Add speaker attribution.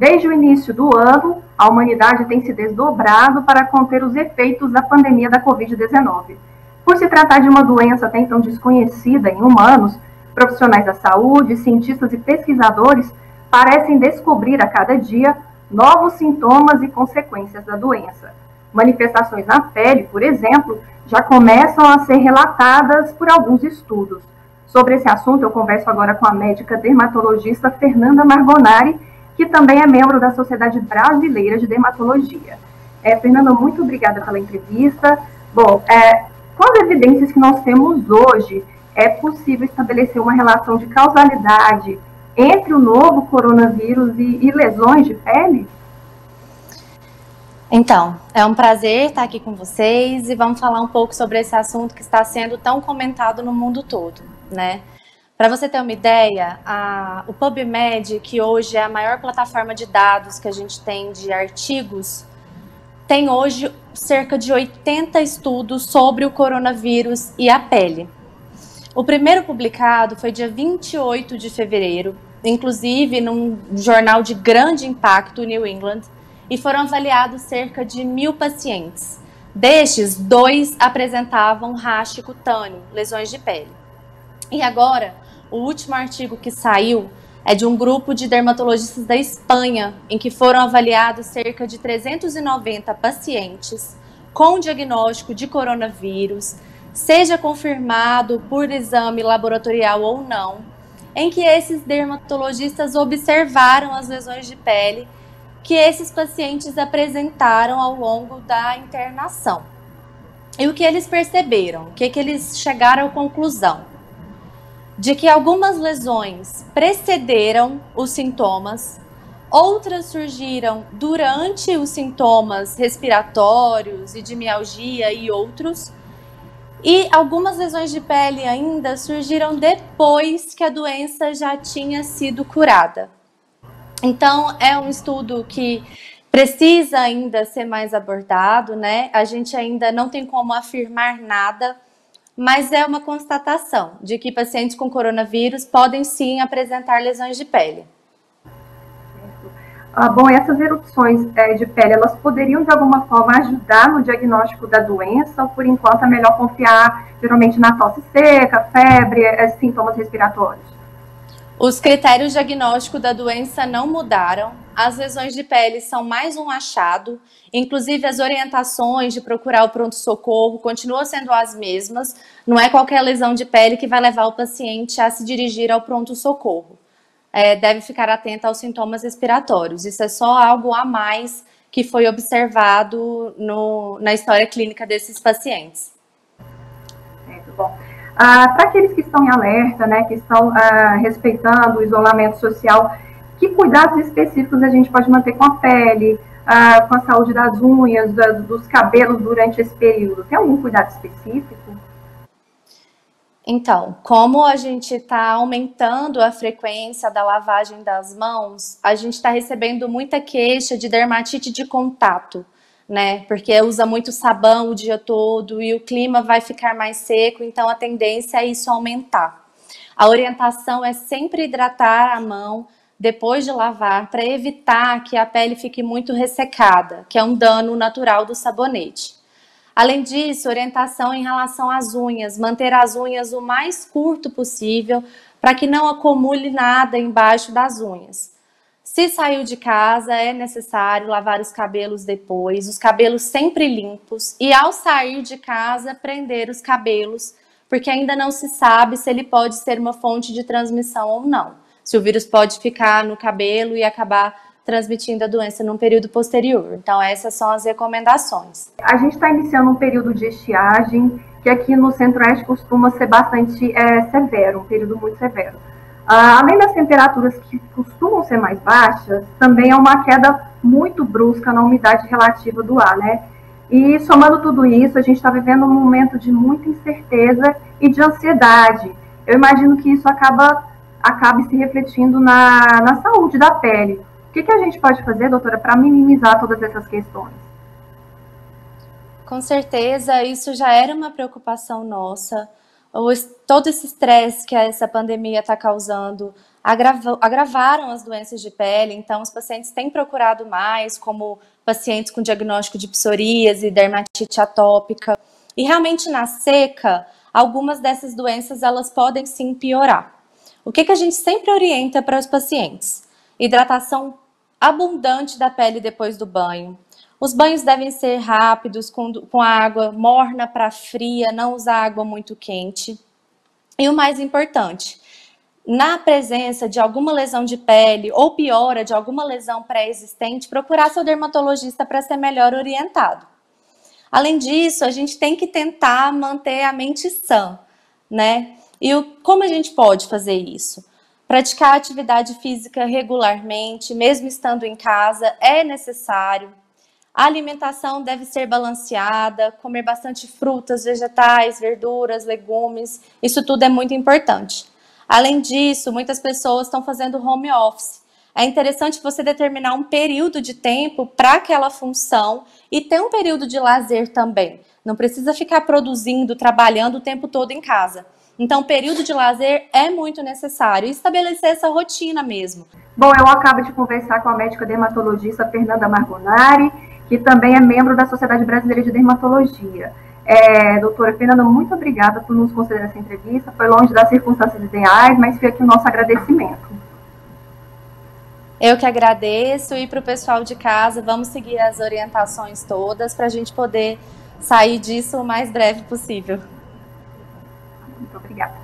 Speaker 1: Desde o início do ano, a humanidade tem se desdobrado para conter os efeitos da pandemia da Covid-19. Por se tratar de uma doença até então desconhecida em humanos, profissionais da saúde, cientistas e pesquisadores parecem descobrir a cada dia novos sintomas e consequências da doença. Manifestações na pele, por exemplo, já começam a ser relatadas por alguns estudos. Sobre esse assunto, eu converso agora com a médica dermatologista Fernanda Margonari, que também é membro da Sociedade Brasileira de Dermatologia. Fernanda, muito obrigada pela entrevista. Bom, com as evidências que nós temos hoje, é possível estabelecer uma relação de causalidade entre o novo coronavírus e lesões de pele?
Speaker 2: Então, é um prazer estar aqui com vocês e vamos falar um pouco sobre esse assunto que está sendo tão comentado no mundo todo, né? Para você ter uma ideia, o PubMed, que hoje é a maior plataforma de dados que a gente tem de artigos, tem hoje cerca de 80 estudos sobre o coronavírus e a pele. O primeiro publicado foi dia 28 de fevereiro, inclusive num jornal de grande impacto, New England, e foram avaliados cerca de 1.000 pacientes. Destes, 2 apresentavam rash cutâneo, lesões de pele. E agora, o último artigo que saiu é de um grupo de dermatologistas da Espanha, em que foram avaliados cerca de 390 pacientes com diagnóstico de coronavírus, seja confirmado por exame laboratorial ou não, em que esses dermatologistas observaram as lesões de pele que esses pacientes apresentaram ao longo da internação. E o que eles perceberam? O que eles chegaram à conclusão? De que algumas lesões precederam os sintomas, outras surgiram durante os sintomas respiratórios e de mialgia e outros, e algumas lesões de pele ainda surgiram depois que a doença já tinha sido curada. Então, é um estudo que precisa ainda ser mais abordado, né? A gente ainda não tem como afirmar nada, mas é uma constatação de que pacientes com coronavírus podem sim apresentar lesões de pele.
Speaker 1: Bom, essas erupções de pele, elas poderiam de alguma forma ajudar no diagnóstico da doença, ou por enquanto é melhor confiar geralmente na tosse seca, febre, sintomas respiratórios?
Speaker 2: Os critérios diagnósticos da doença não mudaram, as lesões de pele são mais um achado, inclusive as orientações de procurar o pronto-socorro continuam sendo as mesmas, não é qualquer lesão de pele que vai levar o paciente a se dirigir ao pronto-socorro. Deve ficar atento aos sintomas respiratórios, isso é só algo a mais que foi observado na história clínica desses pacientes.
Speaker 1: Muito bom. Para aqueles que estão em alerta, né, que estão respeitando o isolamento social, que cuidados específicos a gente pode manter com a pele, com a saúde das unhas, dos cabelos durante esse período? Tem algum cuidado específico?
Speaker 2: Então, como a gente está aumentando a frequência da lavagem das mãos, a gente está recebendo muita queixa de dermatite de contato, né? Porque usa muito sabão o dia todo e o clima vai ficar mais seco, então a tendência é isso aumentar. A orientação é sempre hidratar a mão depois de lavar para evitar que a pele fique muito ressecada, que é um dano natural do sabonete. Além disso, orientação em relação às unhas, manter as unhas o mais curto possível para que não acumule nada embaixo das unhas. Se saiu de casa, é necessário lavar os cabelos depois, os cabelos sempre limpos, e ao sair de casa, prender os cabelos, porque ainda não se sabe se ele pode ser uma fonte de transmissão ou não. Se o vírus pode ficar no cabelo e acabar transmitindo a doença num período posterior. Então, essas são as recomendações.
Speaker 1: A gente está iniciando um período de estiagem, que aqui no Centro-Oeste costuma ser bastante severo, um período muito severo. Além das temperaturas que costumam ser mais baixas, também é uma queda muito brusca na umidade relativa do ar, né? E somando tudo isso, a gente está vivendo um momento de muita incerteza e de ansiedade. Eu imagino que isso acabe se refletindo na saúde da pele. O que a gente pode fazer, doutora, para minimizar todas essas questões?
Speaker 2: Com certeza, isso já era uma preocupação nossa. todo esse estresse que essa pandemia está causando agravaram as doenças de pele, então os pacientes têm procurado mais, como pacientes com diagnóstico de psoríase, dermatite atópica, e realmente na seca, algumas dessas doenças elas podem sim piorar. O que a gente sempre orienta para os pacientes? Hidratação abundante da pele depois do banho. Os banhos devem ser rápidos, com água morna para fria, não usar água muito quente. E o mais importante, na presença de alguma lesão de pele ou piora de alguma lesão pré-existente, procurar seu dermatologista para ser melhor orientado. Além disso, a gente tem que tentar manter a mente sã, né? E como a gente pode fazer isso? Praticar atividade física regularmente, mesmo estando em casa, é necessário. A alimentação deve ser balanceada, comer bastante frutas, vegetais, verduras, legumes, isso tudo é muito importante. Além disso, muitas pessoas estão fazendo home office. É interessante você determinar um período de tempo para aquela função e ter um período de lazer também. Não precisa ficar produzindo, trabalhando o tempo todo em casa. Então, o período de lazer é muito necessário e estabelecer essa rotina mesmo.
Speaker 1: Bom, eu acabo de conversar com a médica dermatologista Fernanda Margonari, que também é membro da Sociedade Brasileira de Dermatologia. Doutora Fernanda, muito obrigada por nos conceder essa entrevista. Foi longe das circunstâncias ideais, mas fica aqui o nosso agradecimento.
Speaker 2: Eu que agradeço, e para o pessoal de casa, vamos seguir as orientações todas para a gente poder sair disso o mais breve possível.
Speaker 1: Muito obrigada.